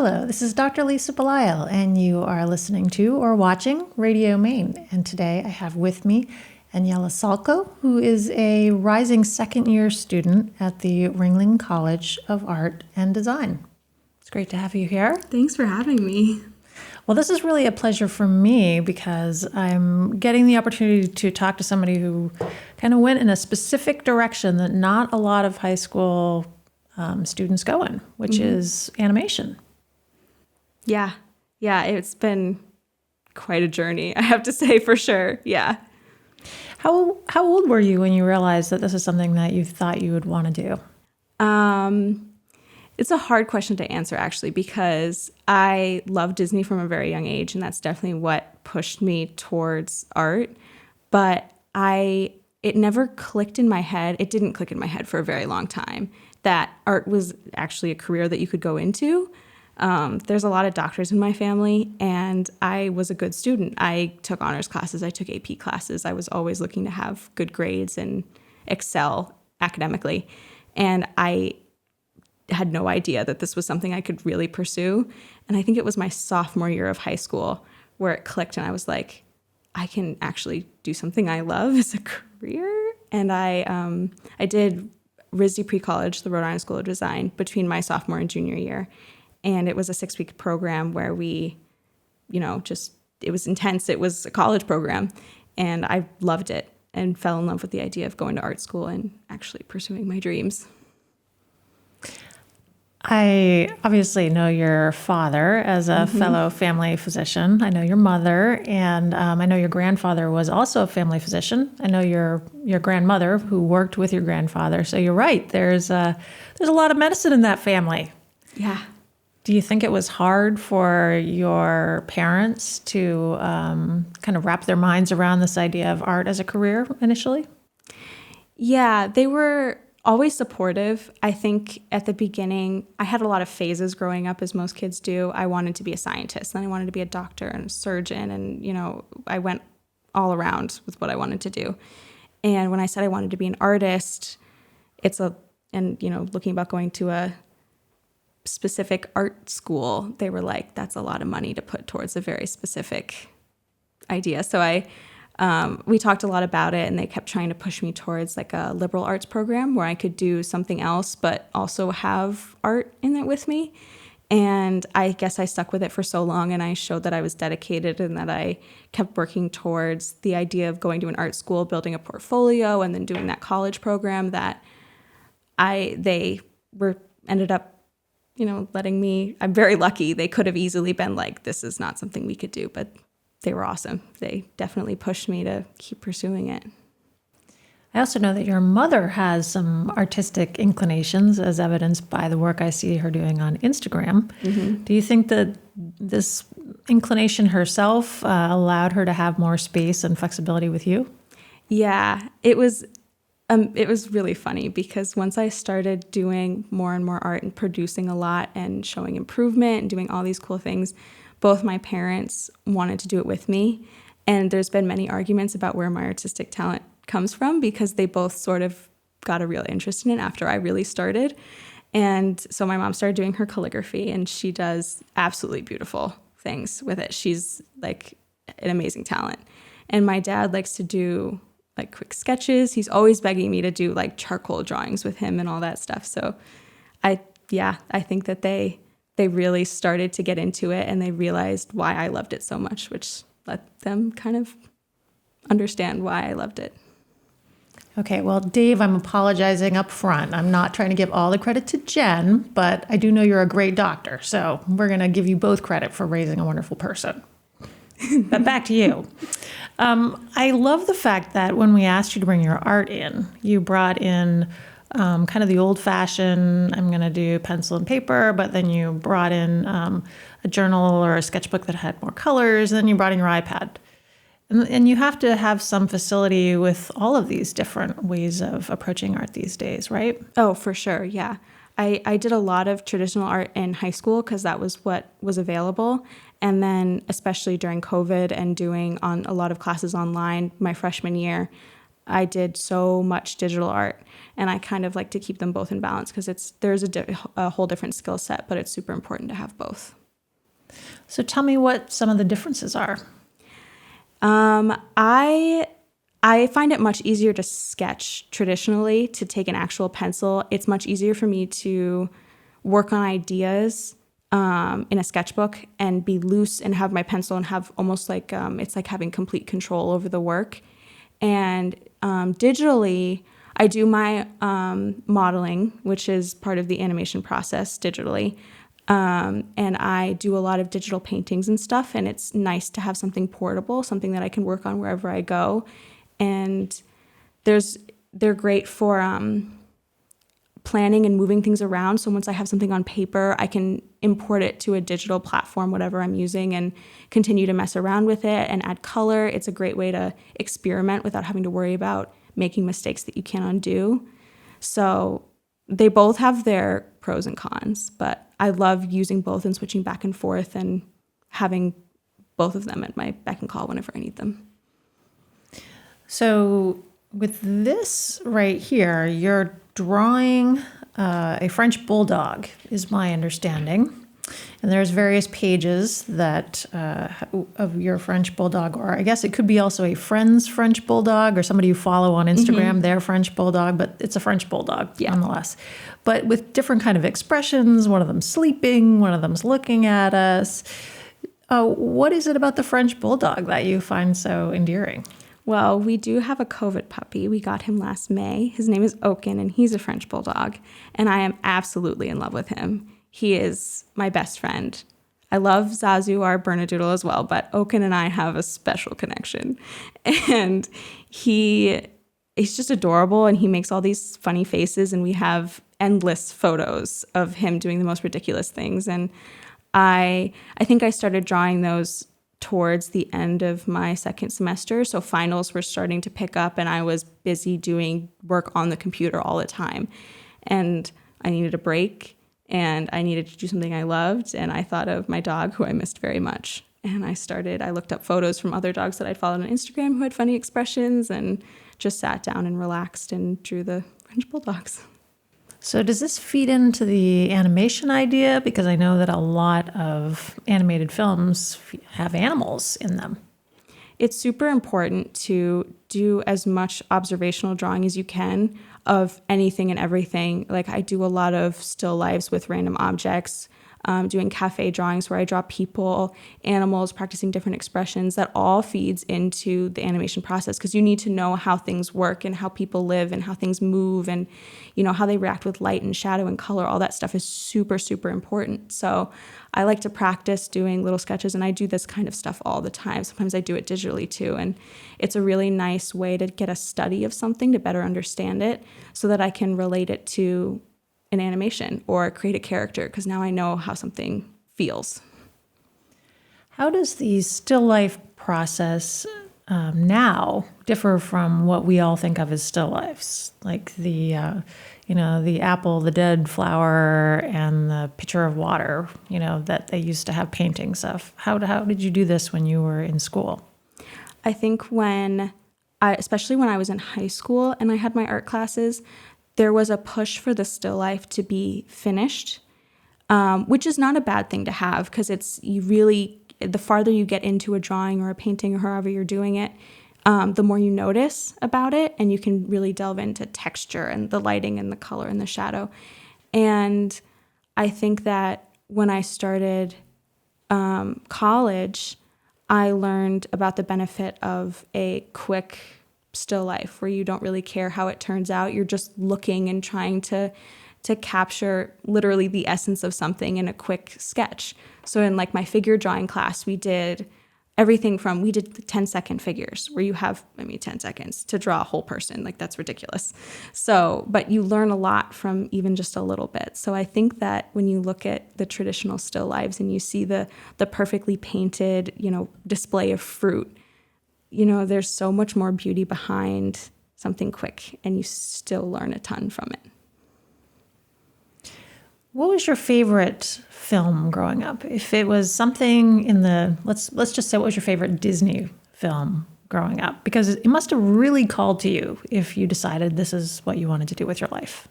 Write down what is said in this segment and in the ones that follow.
Hello, this is Dr. Lisa Belisle, and you are listening to or watching Radio Maine. And today I have with me Aniella Salko, who is a rising second-year student at the Ringling College of Art and Design. It's great to have you here. Thanks for having me. Well, this is really a pleasure for me because I'm getting the opportunity to talk to somebody who kind of went in a specific direction that not a lot of high school students go in, which is animation. Yeah, it's been quite a journey, I have to say, for sure. Yeah. How old were you when you realized that this is something that you thought you would want to do? It's a hard question to answer, actually, because I love Disney from a very young age, and that's definitely what pushed me towards art. But it never clicked in my head. It didn't click in my head for a very long time that art was actually a career that you could go into. There's a lot of doctors in my family, and I was a good student. I took honors classes. I took AP classes. I was always looking to have good grades and excel academically. And I had no idea that this was something I could really pursue. And I think it was my sophomore year of high school where it clicked, and I was like, I can actually do something I love as a career. And I did RISD pre-college, the Rhode Island School of Design, between my sophomore and junior year. And it was a 6-week program where we, it was intense. It was a college program. And I loved it and fell in love with the idea of going to art school and actually pursuing my dreams. I obviously know your father as a fellow family physician. I know your mother, and I know your grandfather was also a family physician. I know your grandmother who worked with your grandfather. So you're right. There's a lot of medicine in that family. Yeah. Do you think it was hard for your parents to kind of wrap their minds around this idea of art as a career initially? Yeah, they were always supportive. I think at the beginning, I had a lot of phases growing up, as most kids do. I wanted to be a scientist, then I wanted to be a doctor and a surgeon, and I went all around with what I wanted to do. And when I said I wanted to be an artist, looking about going to a specific art school, they were like, that's a lot of money to put towards a very specific idea. So we talked a lot about it, and they kept trying to push me towards like a liberal arts program where I could do something else, but also have art in it with me. And I guess I stuck with it for so long, and I showed that I was dedicated and that I kept working towards the idea of going to an art school, building a portfolio, and then doing that college program that they ended up letting me. I'm very lucky. They could have easily been like, this is not something we could do, but they were awesome. They definitely pushed me to keep pursuing it. I also know that your mother has some artistic inclinations, as evidenced by the work I see her doing on Instagram. Mm-hmm. Do you think that this inclination herself allowed her to have more space and flexibility with you? Yeah, it was really funny because once I started doing more and more art and producing a lot and showing improvement and doing all these cool things, both my parents wanted to do it with me. And there's been many arguments about where my artistic talent comes from because they both sort of got a real interest in it after I really started. And so my mom started doing her calligraphy, and she does absolutely beautiful things with it. She's like an amazing talent. And my dad likes to do like quick sketches. He's always begging me to do like charcoal drawings with him and all that stuff. So I think that they really started to get into it, and they realized why I loved it so much, which let them kind of understand why I loved it. Okay, well, Dave, I'm apologizing up front. I'm not trying to give all the credit to Jen, but I do know you're a great doctor, so we're going to give you both credit for raising a wonderful person. But back to you. I love the fact that when we asked you to bring your art in, you brought in kind of the old-fashioned, I'm going to do pencil and paper, but then you brought in a journal or a sketchbook that had more colors, and then you brought in your iPad. And you have to have some facility with all of these different ways of approaching art these days, right? Oh, for sure, yeah. I did a lot of traditional art in high school because that was what was available. And then especially during COVID and doing on a lot of classes online my freshman year, I did so much digital art, and I kind of like to keep them both in balance because there's a whole different skill set, but it's super important to have both. So tell me what some of the differences are. I find it much easier to sketch traditionally, to take an actual pencil. It's much easier for me to work on ideas in a sketchbook and be loose and have my pencil and have almost like it's like having complete control over the work. And digitally, I do my modeling, which is part of the animation process digitally. And I do a lot of digital paintings and stuff, and it's nice to have something portable, something that I can work on wherever I go. And they're great for planning and moving things around. So once I have something on paper, I can import it to a digital platform, whatever I'm using, and continue to mess around with it and add color. It's a great way to experiment without having to worry about making mistakes that you can't undo. So they both have their pros and cons, but I love using both and switching back and forth and having both of them at my beck and call whenever I need them. So with this right here, you're drawing a French Bulldog, is my understanding. And there's various pages that of your French Bulldog, or I guess it could be also a friend's French Bulldog or somebody you follow on Instagram, their French Bulldog, but it's a French Bulldog nonetheless. But with different kind of expressions, one of them's sleeping, one of them's looking at us. What is it about the French Bulldog that you find so endearing? Well, we do have a COVID puppy. We got him last May. His name is Oaken, and he's a French Bulldog. And I am absolutely in love with him. He is my best friend. I love Zazu, our Bernedoodle, as well, but Oaken and I have a special connection. And he's just adorable, and he makes all these funny faces, and we have endless photos of him doing the most ridiculous things. And I think I started drawing those towards the end of my second semester. So finals were starting to pick up, and I was busy doing work on the computer all the time. And I needed a break, and I needed to do something I loved. And I thought of my dog, who I missed very much. And I looked up photos from other dogs that I'd followed on Instagram who had funny expressions, and just sat down and relaxed and drew the French Bulldogs. So does this feed into the animation idea? Because I know that a lot of animated films have animals in them. It's super important to do as much observational drawing as you can of anything and everything. Like I do a lot of still lifes with random objects, doing cafe drawings where I draw people, animals, practicing different expressions. That all feeds into the animation process because you need to know how things work and how people live and how things move and, you know, how they react with light and shadow and color. All that stuff is super, super important. So I like to practice doing little sketches, and I do this kind of stuff all the time. Sometimes I do it digitally too, and it's a really nice way to get a study of something to better understand it so that I can relate it to an animation or create a character because now I know how something feels. How does the still life process now differ from what we all think of as still lifes, like the apple, the dead flower, and the pitcher of water, that they used to have paintings of? How did you do this when you were in school? I think especially when I was in high school and I had my art classes, there was a push for the still life to be finished, which is not a bad thing to have because the farther you get into a drawing or a painting or however you're doing it, the more you notice about it, and you can really delve into texture and the lighting and the color and the shadow. And I think that when I started college, I learned about the benefit of a quick still life where you don't really care how it turns out. You're just looking and trying to capture literally the essence of something in a quick sketch. So in like my figure drawing class, we did everything from, we did 10-second figures where you have, 10 seconds to draw a whole person. Like that's ridiculous. So, but you learn a lot from even just a little bit. So I think that when you look at the traditional still lives and you see the perfectly painted, display of fruit, there's so much more beauty behind something quick, and you still learn a ton from it. What was your favorite film growing up? If it was something in let's just say, what was your favorite Disney film growing up? Because it must have really called to you if you decided this is what you wanted to do with your life.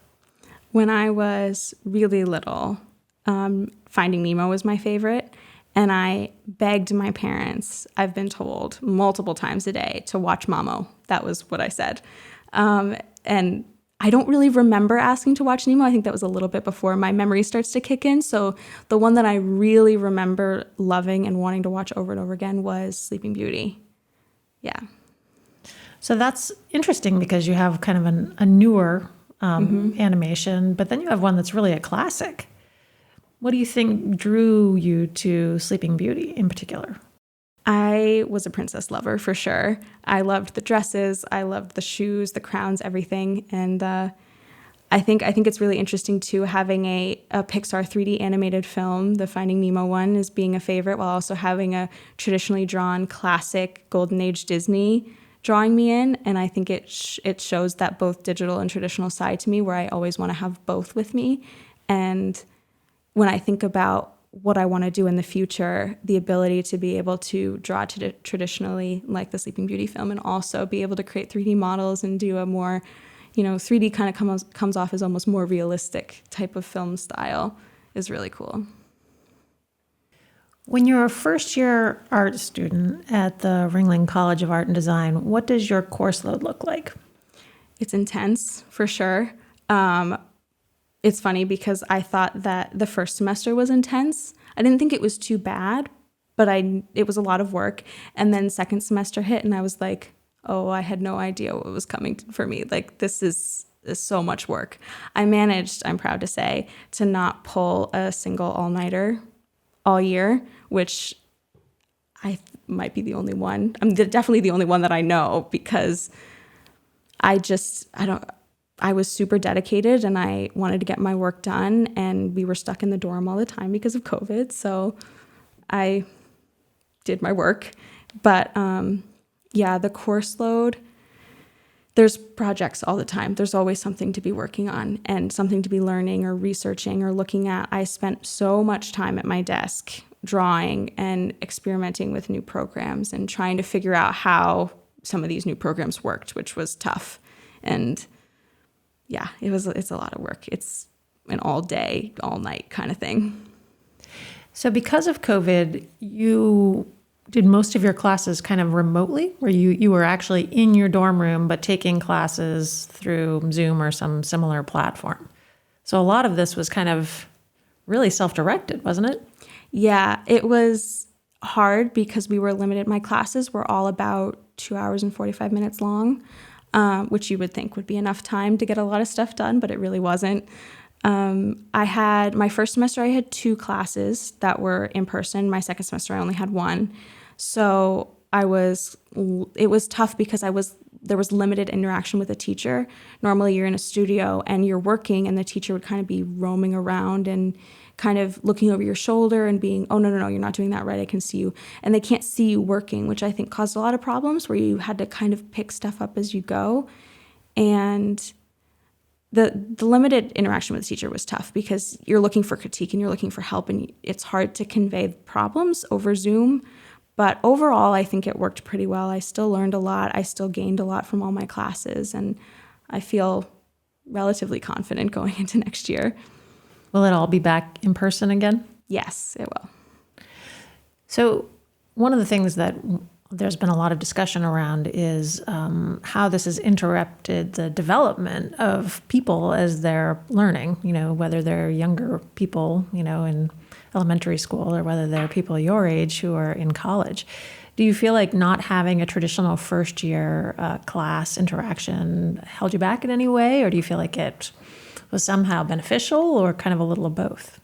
When I was really little, Finding Nemo was my favorite. And I begged my parents, I've been told multiple times a day, to watch Momo. That was what I said. And I don't really remember asking to watch Nemo. I think that was a little bit before my memory starts to kick in. So the one that I really remember loving and wanting to watch over and over again was Sleeping Beauty. Yeah. So that's interesting because you have kind of a newer animation, but then you have one that's really a classic. What do you think drew you to Sleeping Beauty in particular? I was a princess lover for sure. I loved the dresses, I loved the shoes, the crowns, everything. And I think it's really interesting too, having a Pixar 3D animated film, the Finding Nemo one, is being a favorite, while also having a traditionally drawn classic Golden Age Disney drawing me in. And I think it shows that both digital and traditional side to me, where I always want to have both with me. And when I think about what I want to do in the future, the ability to be able to draw traditionally like the Sleeping Beauty film, and also be able to create 3D models and do a more, 3D kind of comes off as almost more realistic type of film style, is really cool. When you're a first-year art student at the Ringling College of Art and Design, what does your course load look like? It's intense, for sure. It's funny because I thought that the first semester was intense. I didn't think it was too bad, but it was a lot of work. And then second semester hit and I was like, oh, I had no idea what was coming for me. Like, this is so much work. I managed, I'm proud to say, to not pull a single all-nighter all year, which I might be the only one. I'm definitely the only one that I know, because I was super dedicated and I wanted to get my work done, and we were stuck in the dorm all the time because of COVID. So I did my work. But the course load, there's projects all the time. There's always something to be working on and something to be learning or researching or looking at. I spent so much time at my desk drawing and experimenting with new programs and trying to figure out how some of these new programs worked, which was tough. And yeah, it's a lot of work. It's an all day, all night kind of thing. So because of COVID, you did most of your classes kind of remotely, where you were actually in your dorm room, but taking classes through Zoom or some similar platform. So a lot of this was kind of really self-directed, wasn't it? Yeah, it was hard because we were limited. My classes were all about 2 hours and 45 minutes long. Which you would think would be enough time to get a lot of stuff done, but it really wasn't. My first semester, I had 2 classes that were in person. My second semester, I only had 1. So it was tough because there was limited interaction with the teacher. Normally you're in a studio and you're working, and the teacher would kind of be roaming around and kind of looking over your shoulder and being, oh, no, you're not doing that right, I can see you. And they can't see you working, which I think caused a lot of problems, where you had to kind of pick stuff up as you go. And the limited interaction with the teacher was tough because you're looking for critique and you're looking for help, and it's hard to convey problems over Zoom. But overall, I think it worked pretty well. I still learned a lot. I still gained a lot from all my classes, and I feel relatively confident going into next year. Will it all be back in person again? Yes, it will. So one of the things that there's been a lot of discussion around is how this has interrupted the development of people as they're learning, whether they're younger people, in elementary school, or whether they're people your age who are in college. Do you feel like not having a traditional first year class interaction held you back in any way, or do you feel like it was somehow beneficial, or kind of a little of both?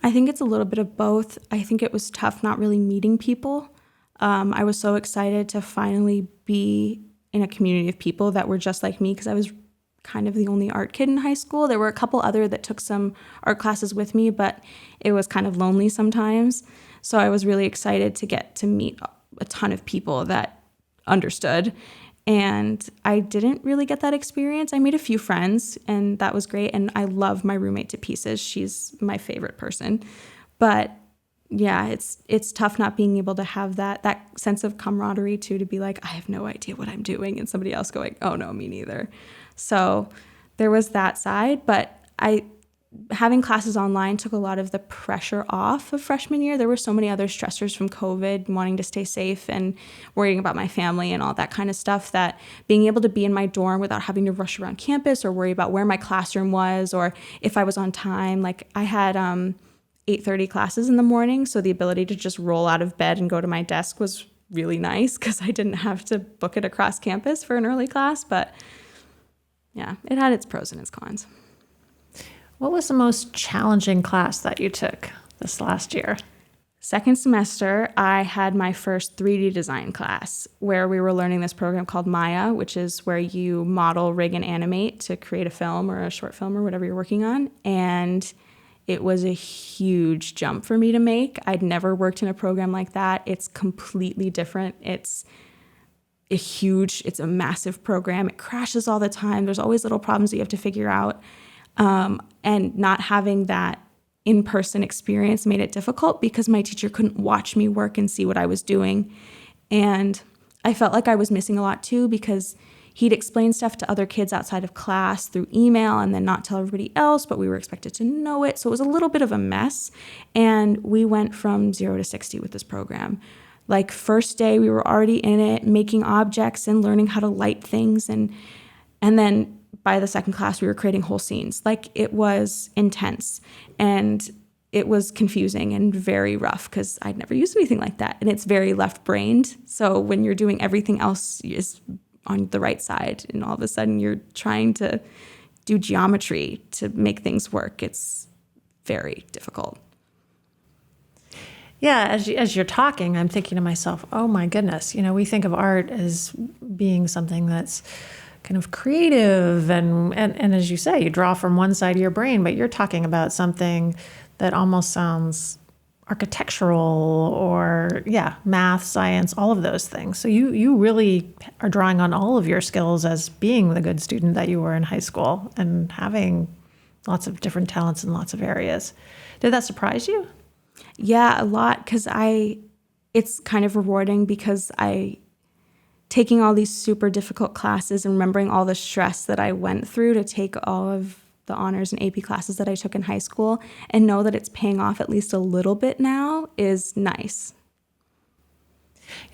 I think it's a little bit of both. I think it was tough not really meeting people. I was so excited to finally be in a community of people that were just like me, because I was kind of the only art kid in high school. There were a couple other that took some art classes with me, but it was kind of lonely sometimes. So I was really excited to get to meet a ton of people that understood. And I didn't really get that experience. I made a few friends, and that was great. And I love my roommate to pieces. She's my favorite person. But yeah, it's tough not being able to have that sense of camaraderie too, to be like, I have no idea what I'm doing, and somebody else going, oh no, me neither. So there was that side, but having classes online took a lot of the pressure off of freshman year. There were so many other stressors from COVID, wanting to stay safe and worrying about my family and all that kind of stuff, that being able to be in my dorm without having to rush around campus or worry about where my classroom was or if I was on time. Like I had 8:30 classes in the morning, so the ability to just roll out of bed and go to my desk was really nice because I didn't have to book it across campus for an early class. But yeah, it had its pros and its cons. What was the most challenging class that you took this last year? Second semester, I had my first 3D design class where we were learning this program called Maya, which is where you model, rig, and animate to create a film or a short film or whatever you're working on. And it was a huge jump for me to make. I'd never worked in a program like that. It's completely different. It's a massive program. It crashes all the time. There's always little problems that you have to figure out. And not having that in-person experience made it difficult because my teacher couldn't watch me work and see what I was doing. And I felt like I was missing a lot too because he'd explain stuff to other kids outside of class through email and then not tell everybody else, but we were expected to know it. So it was a little bit of a mess. And we went from 0 to 60 with this program. Like first day, we were already in it, making objects and learning how to light things. And then by the second class, we were creating whole scenes. Like it was intense and it was confusing and very rough because I'd never used anything like that. And it's very left-brained. So when you're doing everything else is on the right side and all of a sudden you're trying to do geometry to make things work, it's very difficult. Yeah, as you're talking, I'm thinking to myself, oh my goodness, we think of art as being something that's kind of creative and as you say, you draw from one side of your brain, but you're talking about something that almost sounds architectural or math, science, all of those things. So you really are drawing on all of your skills as being the good student that you were in high school and having lots of different talents in lots of areas. Did that surprise you? Yeah, a lot, because it's kind of rewarding because taking all these super difficult classes and remembering all the stress that I went through to take all of the honors and AP classes that I took in high school and know that it's paying off at least a little bit now is nice.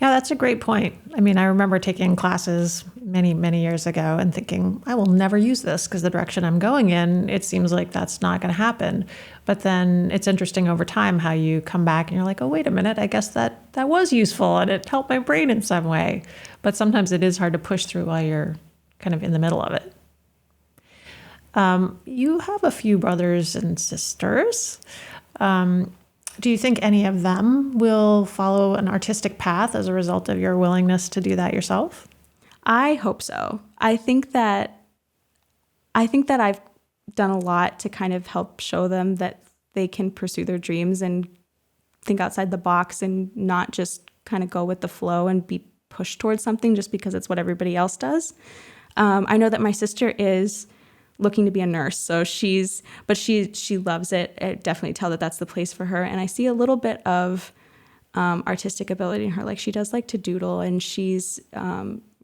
Yeah, that's a great point. I mean, I remember taking classes many, many years ago and thinking, I will never use this because the direction I'm going in, it seems like that's not going to happen. But then it's interesting over time how you come back and you're like, oh, wait a minute, I guess that was useful and it helped my brain in some way. But sometimes it is hard to push through while you're kind of in the middle of it. You have a few brothers and sisters. Do you think any of them will follow an artistic path as a result of your willingness to do that yourself? I hope so. I think that I've done a lot to kind of help show them that they can pursue their dreams and think outside the box and not just kind of go with the flow and be pushed towards something just because it's what everybody else does. I know that my sister is looking to be a nurse. So she loves it. I definitely tell that that's the place for her. And I see a little bit of artistic ability in her. Like she does like to doodle and she's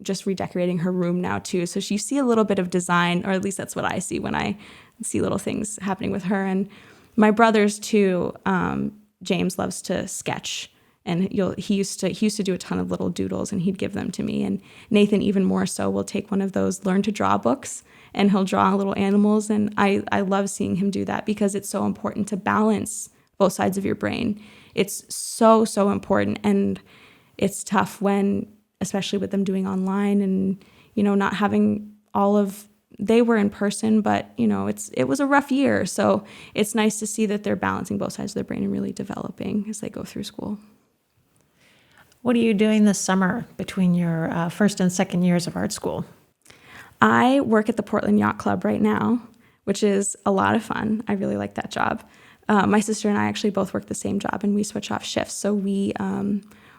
just redecorating her room now too. So you see a little bit of design, or at least that's what I see when I see little things happening with her. And my brothers too, James loves to sketch. And he used to do a ton of little doodles and he'd give them to me. And Nathan, even more so, will take one of those learn to draw books and he'll draw little animals. And I love seeing him do that because it's so important to balance both sides of your brain. It's so, so important. And it's tough when, especially with them doing online and, not having they were in person, but, it was a rough year. So it's nice to see that they're balancing both sides of their brain and really developing as they go through school. What are you doing this summer between your first and second years of art school? I work at the Portland Yacht Club right now, which is a lot of fun. I really like that job. My sister and I actually both work the same job and we switch off shifts. So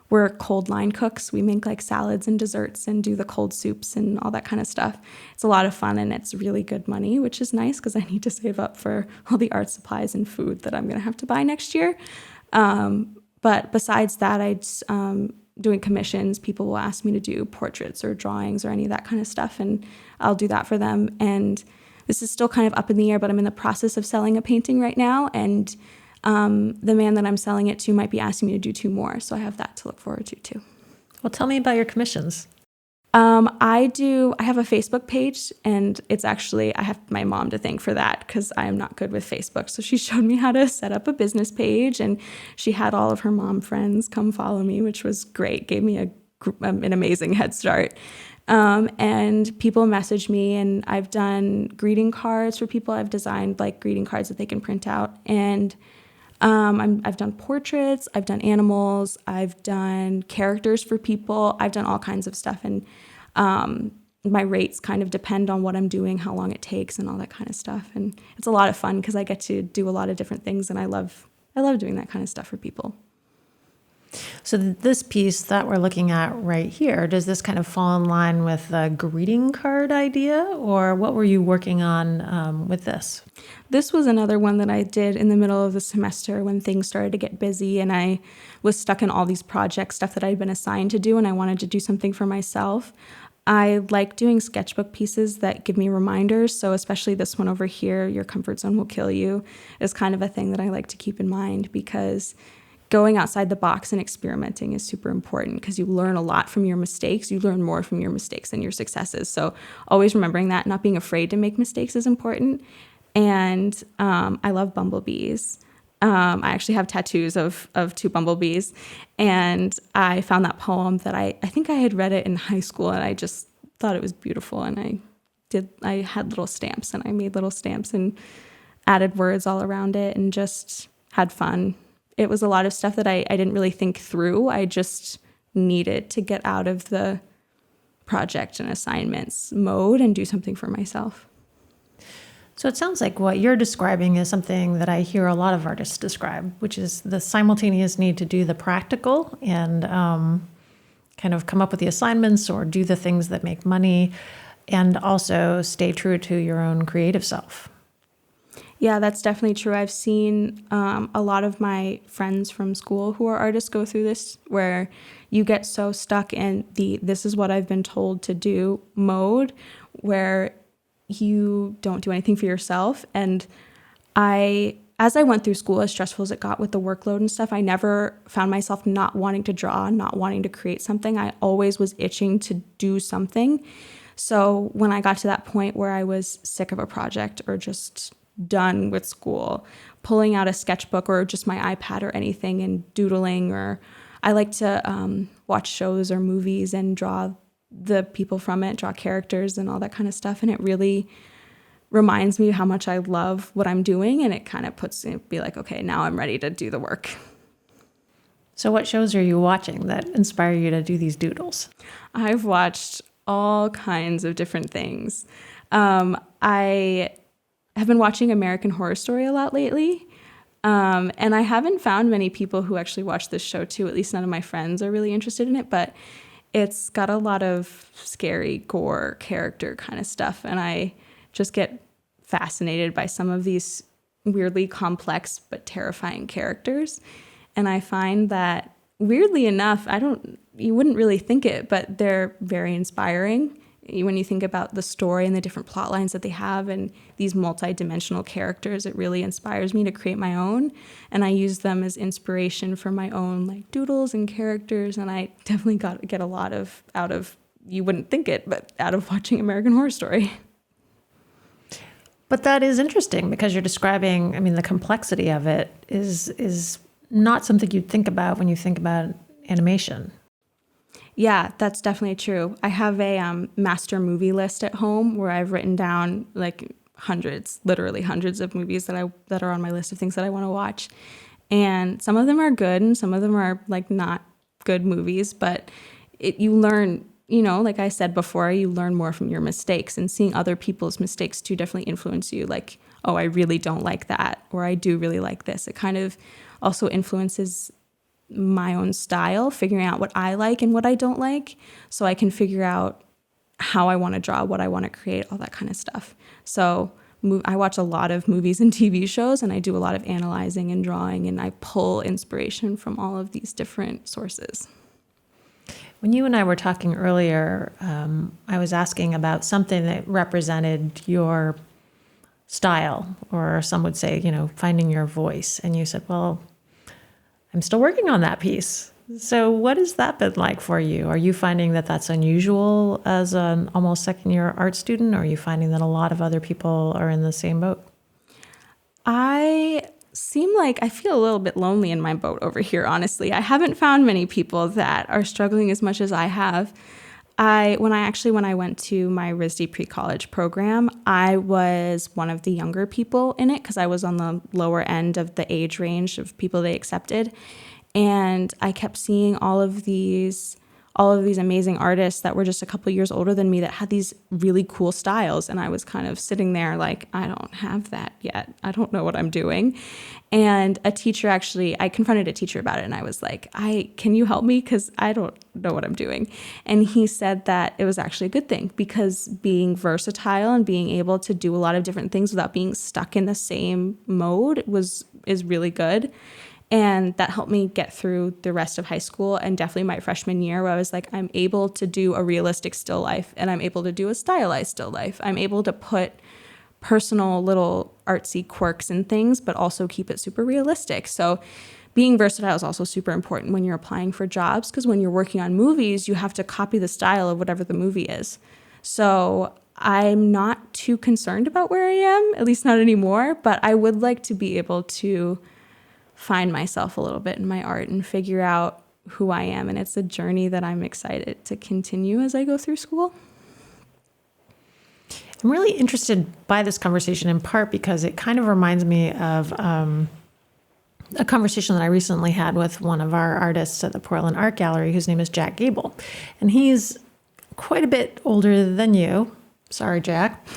we're cold line cooks. We make like salads and desserts and do the cold soups and all that kind of stuff. It's a lot of fun and it's really good money, which is nice because I need to save up for all the art supplies and food that I'm going to have to buy next year. But besides that, doing commissions. People will ask me to do portraits or drawings or any of that kind of stuff, and I'll do that for them. And this is still kind of up in the air, but I'm in the process of selling a painting right now, and the man that I'm selling it to might be asking me to do 2 more, so I have that to look forward to too. Well, tell me about your commissions. I have a Facebook page, and it's actually, I have my mom to thank for that because I am not good with Facebook. So she showed me how to set up a business page, and she had all of her mom friends come follow me, which was great. Gave me an amazing head start. And people message me, and I've done greeting cards for people. I've designed like greeting cards that they can print out. And I've done portraits, I've done animals, I've done characters for people, I've done all kinds of stuff. And my rates kind of depend on what I'm doing, how long it takes, and all that kind of stuff. And it's a lot of fun because I get to do a lot of different things, and I love doing that kind of stuff for people. So this piece that we're looking at right here, does this kind of fall in line with the greeting card idea, or what were you working on with this? This was another one that I did in the middle of the semester when things started to get busy, and I was stuck in all these projects, stuff that I'd been assigned to do, and I wanted to do something for myself. I like doing sketchbook pieces that give me reminders, so especially this one over here, Your Comfort Zone Will Kill You, is kind of a thing that I like to keep in mind, because going outside the box and experimenting is super important because you learn a lot from your mistakes. You learn more from your mistakes than your successes. So always remembering that, not being afraid to make mistakes is important. And I love bumblebees. I actually have tattoos of 2 bumblebees. And I found that poem that I think I had read it in high school, and I just thought it was beautiful. And I had little stamps, and I made little stamps and added words all around it and just had fun. It was a lot of stuff that I didn't really think through. I just needed to get out of the project and assignments mode and do something for myself. So it sounds like what you're describing is something that I hear a lot of artists describe, which is the simultaneous need to do the practical and kind of come up with the assignments or do the things that make money, and also stay true to your own creative self. Yeah, that's definitely true. I've seen a lot of my friends from school who are artists go through this, where you get so stuck in the this is what I've been told to do mode, where you don't do anything for yourself. And as I went through school, as stressful as it got with the workload and stuff, I never found myself not wanting to draw, not wanting to create something. I always was itching to do something. So when I got to that point where I was sick of a project or just done with school, pulling out a sketchbook or just my iPad or anything and doodling, or I like to watch shows or movies and draw the people from it, draw characters and all that kind of stuff. And it really reminds me how much I love what I'm doing, and it kind of puts me, be like, okay, now I'm ready to do the work. So what shows are you watching that inspire you to do these doodles? I've watched all kinds of different things. I have been watching American Horror Story a lot lately. And I haven't found many people who actually watch this show too. At least none of my friends are really interested in it, but it's got a lot of scary gore character kind of stuff. And I just get fascinated by some of these weirdly complex but terrifying characters. And I find that, weirdly enough, you wouldn't really think it, but they're very inspiring. When you think about the story and the different plot lines that they have and these multi-dimensional characters, it really inspires me to create my own. And I use them as inspiration for my own like doodles and characters. And I definitely get a lot out of, you wouldn't think it, but out of watching American Horror Story. But that is interesting because you're describing, the complexity of it is not something you'd think about when you think about animation. Yeah, that's definitely true. I have a master movie list at home where I've written down like literally hundreds of movies that are on my list of things that I want to watch. And some of them are good and some of them are like not good movies, but you learn, like I said before, you learn more from your mistakes, and seeing other people's mistakes too definitely influence you. Like, oh, I really don't like that, or I do really like this. It kind of also influences my own style, figuring out what I like and what I don't like, so I can figure out how I want to draw, what I want to create, all that kind of stuff. So I watch a lot of movies and TV shows, and I do a lot of analyzing and drawing, and I pull inspiration from all of these different sources. When you and I were talking earlier, I was asking about something that represented your style, or some would say, finding your voice. And you said, well, I'm still working on that piece. So what has that been like for you? Are you finding that that's unusual as an almost second-year art student, or are you finding that a lot of other people are in the same boat? I feel a little bit lonely in my boat over here, honestly. I haven't found many people that are struggling as much as I have. When I went to my RISD pre-college program, I was one of the younger people in it because I was on the lower end of the age range of people they accepted. And I kept seeing all of these amazing artists that were just a couple years older than me that had these really cool styles. And I was kind of sitting there like, I don't have that yet. I don't know what I'm doing. And I confronted a teacher about it, and I was like, can you help me? Because I don't know what I'm doing. And he said that it was actually a good thing, because being versatile and being able to do a lot of different things without being stuck in the same mode is really good. And that helped me get through the rest of high school, and definitely my freshman year, where I was like, I'm able to do a realistic still life, and I'm able to do a stylized still life. I'm able to put personal little artsy quirks and things, but also keep it super realistic. So being versatile is also super important when you're applying for jobs, because when you're working on movies, you have to copy the style of whatever the movie is. So I'm not too concerned about where I am, at least not anymore, but I would like to be able to find myself a little bit in my art and figure out who I am. And it's a journey that I'm excited to continue as I go through school. I'm really interested by this conversation, in part because it kind of reminds me of a conversation that I recently had with one of our artists at the Portland Art Gallery, whose name is Jack Gable. And he's quite a bit older than you. Sorry, Jack.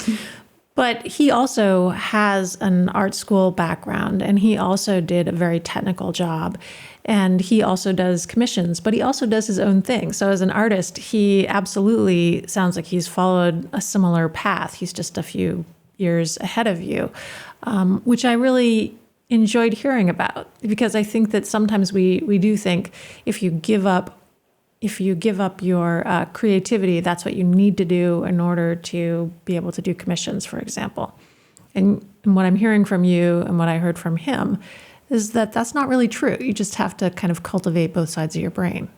But he also has an art school background, and he also did a very technical job. And he also does commissions, but he also does his own thing. So as an artist, he absolutely sounds like he's followed a similar path. He's just a few years ahead of you, which I really enjoyed hearing about, because I think that sometimes we do think if you give up your creativity, that's what you need to do in order to be able to do commissions, for example. And what I'm hearing from you and what I heard from him is that that's not really true. You just have to kind of cultivate both sides of your brain.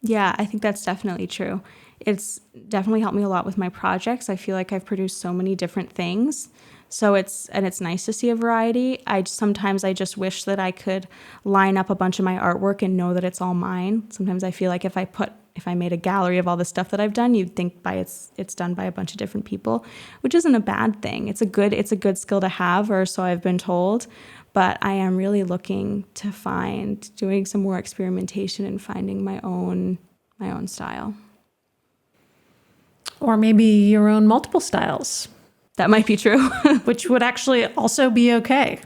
Yeah, I think that's definitely true. It's definitely helped me a lot with my projects. I feel like I've produced so many different things. So it's nice to see a variety. Sometimes I just wish that I could line up a bunch of my artwork and know that it's all mine. Sometimes I feel like if I made a gallery of all the stuff that I've done, you'd think it's done by a bunch of different people, which isn't a bad thing. It's a good skill to have, or so I've been told. But I am really looking to doing some more experimentation and finding my own style. Or maybe your own multiple styles. That might be true. Which would actually also be okay.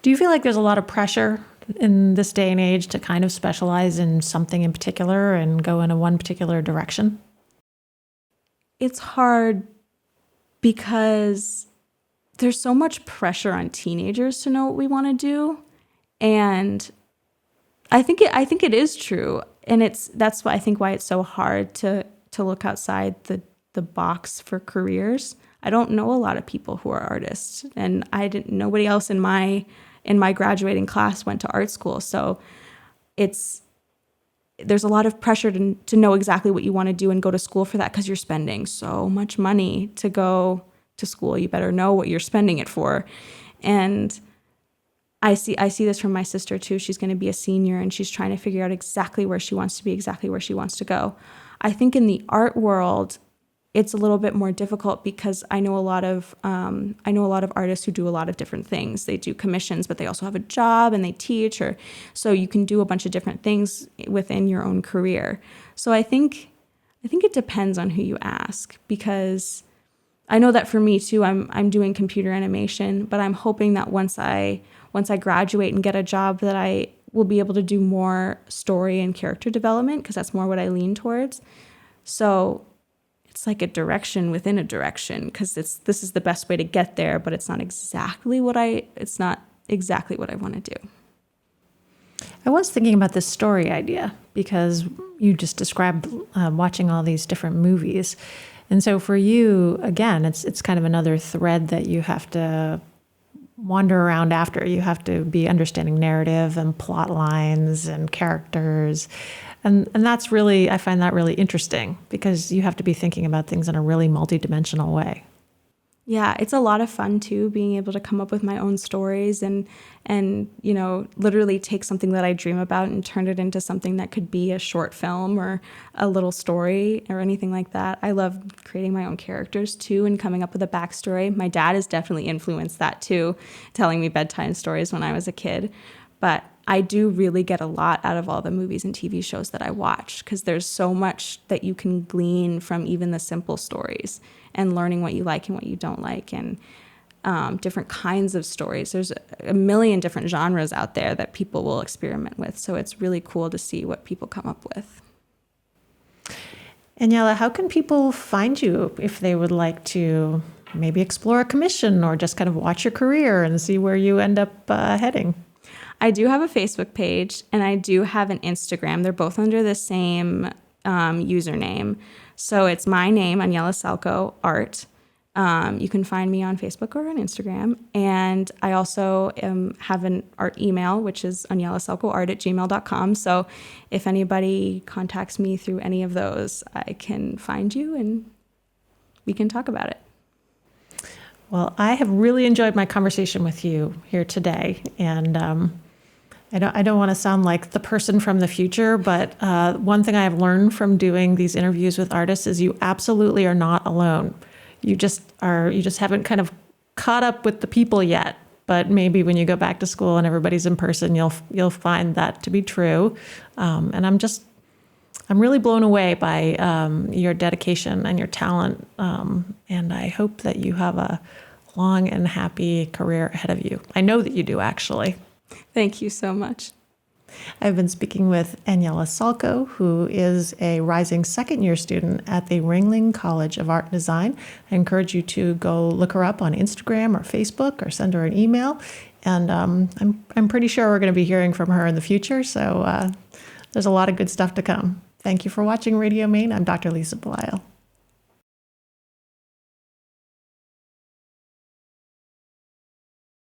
Do you feel like there's a lot of pressure in this day and age to kind of specialize in something in particular and go in one particular direction? It's hard because there's so much pressure on teenagers to know what we want to do. And I think it is true. And that's why it's so hard to look outside the box for careers. I don't know a lot of people who are artists, and nobody else in my graduating class went to art school. So there's a lot of pressure to know exactly what you want to do and go to school for that, because you're spending so much money to go to school. You better know what you're spending it for. And I see this from my sister too. She's going to be a senior, and she's trying to figure out exactly where she wants to be, exactly where she wants to go. I think in the art world, it's a little bit more difficult, because I know a lot of artists who do a lot of different things. They do commissions, but they also have a job and they teach, so you can do a bunch of different things within your own career. So I think it depends on who you ask, because I know that for me too, I'm doing computer animation, but I'm hoping that once I graduate and get a job, that I will be able to do more story and character development, because that's more what I lean towards. So it's like a direction within a direction, because this is the best way to get there, but it's not exactly what I want to do. I was thinking about this story idea because you just described watching all these different movies. And so for you, again, it's kind of another thread that you have to wander around after. You have to be understanding narrative and plot lines and characters. And that's really, I find that really interesting because you have to be thinking about things in a really multidimensional way. Yeah, it's a lot of fun too, being able to come up with my own stories and literally take something that I dream about and turn it into something that could be a short film or a little story or anything like that. I love creating my own characters too and coming up with a backstory. My dad has definitely influenced that too, telling me bedtime stories when I was a kid. But I do really get a lot out of all the movies and TV shows that I watch, because there's so much that you can glean from even the simple stories and learning what you like and what you don't like, and different kinds of stories. There's a million different genres out there that people will experiment with. So it's really cool to see what people come up with. Aniella, how can people find you if they would like to maybe explore a commission or just kind of watch your career and see where you end up heading? I do have a Facebook page and I do have an Instagram. They're both under the same username. So it's my name, Aniella Salko Art. You can find me on Facebook or on Instagram. And I also have an art email, which is aniellasalkoart@gmail.com. So if anybody contacts me through any of those, I can find you and we can talk about it. Well, I have really enjoyed my conversation with you here today. And I don't want to sound like the person from the future, but one thing I have learned from doing these interviews with artists is you absolutely are not alone. You just haven't kind of caught up with the people yet. But maybe when you go back to school and everybody's in person, you'll find that to be true. And I'm really blown away by your dedication and your talent. And I hope that you have a long and happy career ahead of you. I know that you do, actually. Thank you so much. I've been speaking with Aniella Salko, who is a rising second-year student at the Ringling College of Art and Design. I encourage you to go look her up on Instagram or Facebook or send her an email. And I'm pretty sure we're going to be hearing from her in the future. So there's a lot of good stuff to come. Thank you for watching Radio Maine. I'm Dr. Lisa Belisle.